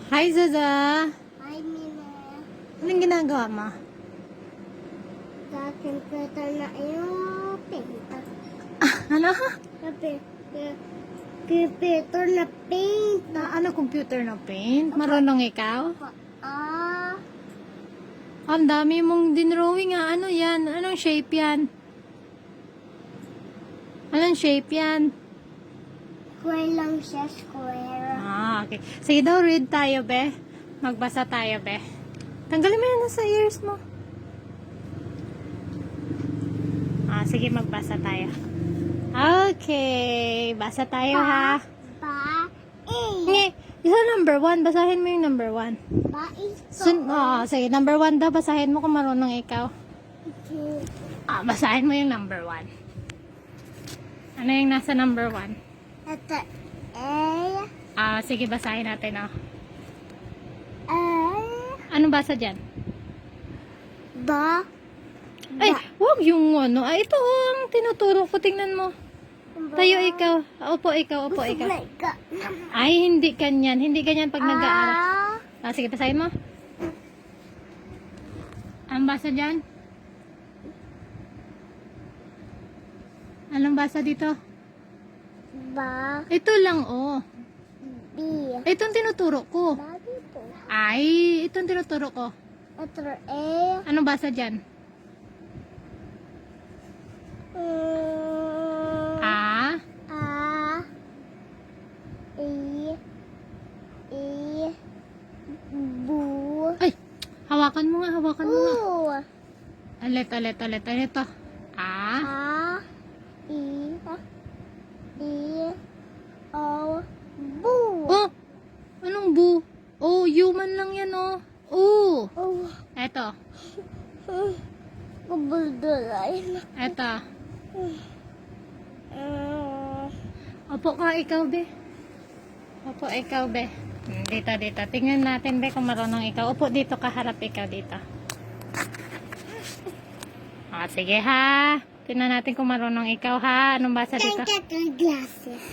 Hi, Zaza. Hi, Mina. Anong ginagawa mo? Sa computer na yung paint. Ano? Computer na paint. Ano computer na paint? Marunong ikaw? Ah, Ang dami mong dinrawing ah. Ano yan? Anong shape yan? Anong shape yan? square lang siya, square. Okay. Sige daw, read tayo, be. Magbasa tayo, be. Tanggalin mo yan sa ears mo. Sige, magbasa tayo. Okay. Basa tayo, ha? Ba, Nge, isa number 1. Basahin mo yung number 1. ba ito. Sige, number 1 daw. Basahin mo kung marunong ikaw. Basahin mo yung number 1. Ano yung nasa number 1? Ito, A, Sige, basahin natin, A, Anong basa dyan? ba, Ay, wag yung ano. Ito ang tinuturo ko. Tingnan mo. Tayo ikaw. Opo, ikaw. Opo, ikaw. Ay, hindi kanyan. Hindi kanyan pag nag-aaral. Sige, basahin mo. Ang basa dyan? Anong basa dito? ba, Ito lang, oh. B, Itong tinuturo ko. ba dito. Ay, itong tinuturo ko. Ito, A, Anong basa dyan? A. A, E, E, Bu, Ay, hawakan mo nga. Hawakan mo nga. U, Ulit. Ito. A. A, E, E, O, Bu. Oh, anong bu? Oh, human lang yan, oh. Oh. Oh, Eto. kabulduray na. Eto. Opo ka, ikaw, be. Opo, ikaw, be. Dito. Tingnan natin, be, kung marunong ikaw. Opo, dito ka. Harap ikaw dito. Sige, ha. Tingnan natin kung marunong ikaw, ha. Anong basa dito? Glasses.